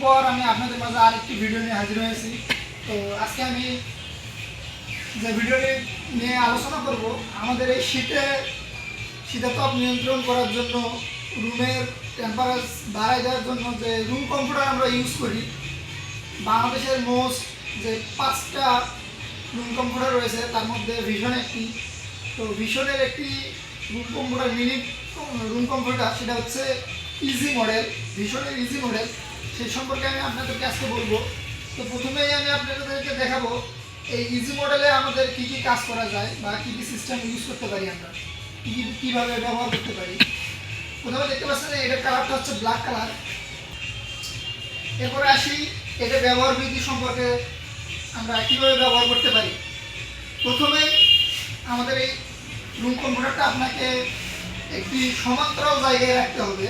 পর আমি আপনাদের মাঝে আরেকটি ভিডিও নিয়ে হাজির হয়েছি। তো আজকে আমি যে ভিডিওটি নিয়ে আলোচনা করব, আমাদের এই শীতাতপ নিয়ন্ত্রণ করার জন্য, রুমের টেম্পারেচার বাড়াই দেওয়ার জন্য যে রুম কম্পিউটার আমরা ইউজ করি, বাংলাদেশের মোস্ট যে 5টা রুম কম্পিউটার রয়েছে তার মধ্যে ভিশন একটি। তো ভিশনের একটি রুম কম্পিউটার রুম কম্পিউটার, সেটা হচ্ছে ইজি মডেল, ভিশনের ইজি মডেল। সেই সম্পর্কে আমি আপনাদেরকে আজকে বলবো। তো প্রথমেই আমি আপনাদেরকে দেখাবো এই ইজি মডেলে আমাদের কী কী কাজ করা যায় বা কী কী সিস্টেম ইউজ করতে পারি, আমরা কীভাবে ব্যবহার করতে পারি। প্রথমে দেখতে পাচ্ছেন এটার কালারটা হচ্ছে ব্ল্যাক কালার। এরপরে আসি এটা ব্যবহার বিধি সম্পর্কে, আমরা কীভাবে ব্যবহার করতে পারি। প্রথমে আমাদের এই রুম কম্পিউটারটা আপনাকে একটি সমান্তরাল জায়গায় রাখতে হবে,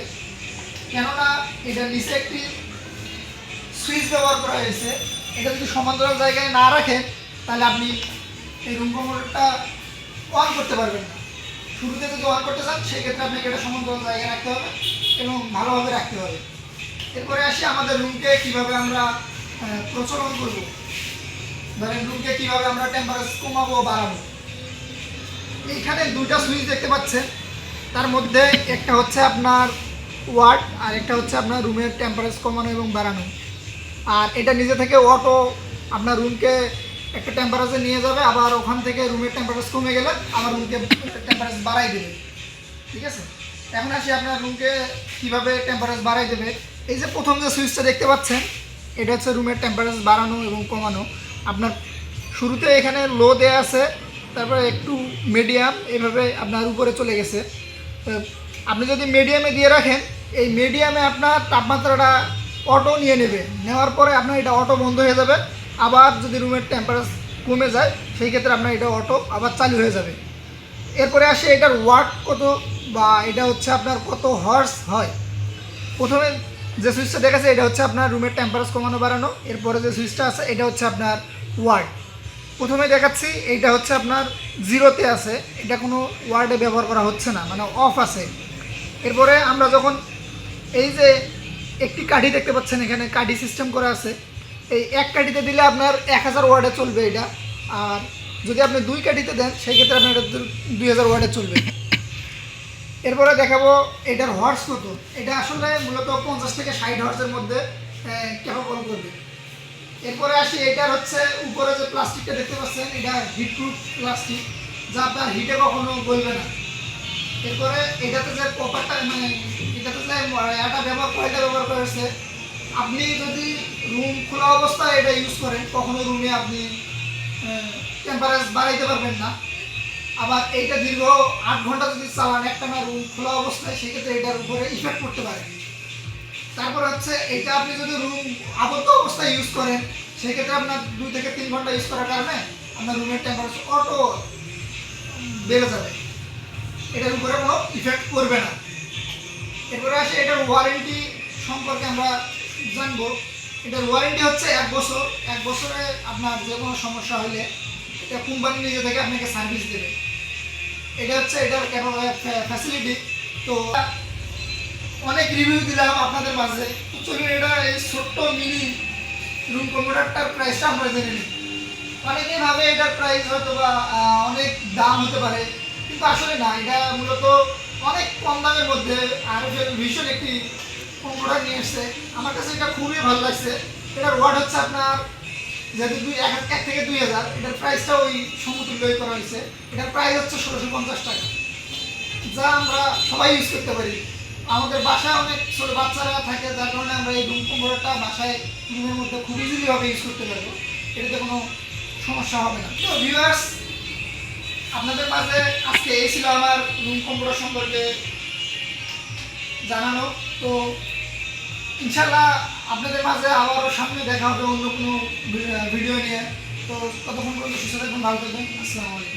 কেননা এটা নিচে একটি সুইচ ব্যবহার করা হয়েছে। এটা যদি সমান্তরাল জায়গায় না রাখেন তাহলে আপনি এই রুম কম্পিউটারটা অন করতে পারবেন না। শুরুতে যদি অন করতে চান সেক্ষেত্রে আপনাকে এটা সমান্তরাল জায়গায় রাখতে হবে এবং ভালোভাবে রাখতে হবে। এরপরে আসি আমাদের রুমকে কীভাবে আমরা প্রচলন করব, ধরেন রুমকে কীভাবে আমরা টেম্পারেচার কমাবো বাড়াবো। এইখানে দুইটা সুইচ দেখতে পাচ্ছেন, তার মধ্যে একটা হচ্ছে আপনার ওয়াট আর একটা হচ্ছে আপনার রুমের টেম্পারেচার কমানো এবং বাড়ানো। আর এটা নিজে থেকে অটো আপনার রুমকে একটা টেম্পারেচার নিয়ে যাবে, আবার ওখান থেকে রুমের টেম্পারেচার কমে গেলে আমার রুমকে টেম্পারেচার বাড়াই দেবে। ঠিক আছে, এখন আসি আপনার রুমকে কীভাবে টেম্পারেচার বাড়াই দেবে। এই যে প্রথম যে সুইচটা দেখতে পাচ্ছেন, এটা হচ্ছে রুমের টেম্পারেচার বাড়ানো এবং কমানো। আপনার শুরুতে এখানে লো দেয়া আছে, তারপরে একটু মিডিয়াম, এইভাবে আপনার উপরে চলে গেছে। আপনি যদি মিডিয়ামে দিয়ে রাখেন, এই মিডিয়ামে আপনার তাপমাত্রাটা অটো নিয়ে নেবে, নেওয়ার পরে আপনার এটা অটো বন্ধ হয়ে যাবে। আবার যদি রুমের টেম্পারেচার কমে যায় সেই ক্ষেত্রে আপনার এটা অটো আবার চালু হয়ে যাবে। এরপরে আসে এটার ওয়াট কত, বা এটা হচ্ছে আপনার কত হর্স হয়। প্রথমে যে সুইচটা দেখাচ্ছে এটা হচ্ছে আপনার রুমের টেম্পারেচার কমানো বাড়ানো। এরপরে যে সুইচটা আছে এটা হচ্ছে আপনার ওয়াট। প্রথমে দেখাচ্ছি এইটা হচ্ছে আপনার জিরোতে আছে, এটা কোনো ওয়ার্ডে ব্যবহার করা হচ্ছে না, মানে অফ আছে। এরপরে আমরা যখন এই যে একটি কাঠি দেখতে পাচ্ছেন, এখানে কাঠি সিস্টেম করা আছে, এই এক কাঠিতে দিলে আপনার 1000 ওয়ার্ডে চলবে এটা। আর যদি আপনি 2 কাঠিতে দেন সেই ক্ষেত্রে আপনার এটা 2000 ওয়ার্ডে চলবে। এরপরে দেখাবো এটার হর্স কত। এটা আসলে মূলত 50 থেকে 60 হর্সের মধ্যে ক্যাপাবল করবে। এরপরে আসি এটার হচ্ছে উপরে যে প্লাস্টিকটা দেখতে পাচ্ছেন, এটা হিটপ্রুফ প্লাস্টিক, যা আপনার হিটে কখনো গলবে না। এরপরে এটাতে যে কপারটা, মানে এটাতে যে এটা ব্যবহার করেছে, আপনি যদি রুম খোলা অবস্থায় এটা ইউজ করেন কখনো রুমে আপনি টেম্পারেচার বাড়াইতে পারবেন না। আবার এইটা দীর্ঘ 8 ঘন্টা যদি চালান একটানা রুম খোলা অবস্থায়, সেক্ষেত্রে এটার উপরে ইফেক্ট পড়তে পারে। তারপর হচ্ছে এটা আপনি যদি রুম আবদ্ধ অবস্থায় ইউজ করেন সেক্ষেত্রে আপনার 2 থেকে 3 ঘন্টা ইউজ করার কারণে আপনার রুমের টেম্পারেচার অটো বেড়ে যাবে, এটার উপরে কোনো ইফেক্ট করবে না। এরপরে আসে এটার ওয়ারেন্টি সম্পর্কে আমরা জানবো। এটার ওয়ারেন্টি হচ্ছে 1 বছর। 1 বছরে আপনার যে কোনো সমস্যা হলে এটা কোম্পানি নিজে থেকে আপনাকে সার্ভিস দেবে। এটা হচ্ছে এটার ফ্যাসিলিটি। তো অনেক রিভিউ দিলাম আপনাদের মাঝে, চলুন এটা এই ছোট্ট মিনি রুম কম্পিউটারটার প্রাইসটা আমরা জেনে নিই। অনেকেই ভাবে এটার প্রাইস হয়তো বা অনেক দাম হতে পারে, কিন্তু আসলে না, এটা মূলত অনেক কম দামের মধ্যে আরএফএল ভিশন একটি কম্পিউটার নিয়ে এসছে। আমার কাছে এটা খুবই ভালো লাগছে। এটার ওয়াট হচ্ছে আপনার যেহেতু 1 থেকে 2000, এটার প্রাইসটা ওই সমতুল্যই করা হয়েছে। এটার প্রাইস হচ্ছে 1650 টাকা, যা আমরা সবাই ইউজ করতে পারি। আমাদের বাসায় অনেক ছোটো বাচ্চারা থাকে, যার কারণে আমরা এই রুম কম্পিউটারটা বাসায় রুমের মধ্যে খুব ইজিলিভাবে ইউজ করতে পারবো, এটাতে কোনো সমস্যা হবে না। তো ভিউয়ার্স, আপনাদের মাঝে আজকে এই ছিল আমার রুম কম্পিউটার সম্পর্কে জানানো। তো ইনশাল্লাহ আপনাদের মাঝে আবারও সামনে দেখা হবে অন্য কোনো ভিডিও নিয়ে। তো ততক্ষণ পর্যন্ত সুস্থ থাকবেন, ভালো থাকবেন। আসসালামু আলাইকুম।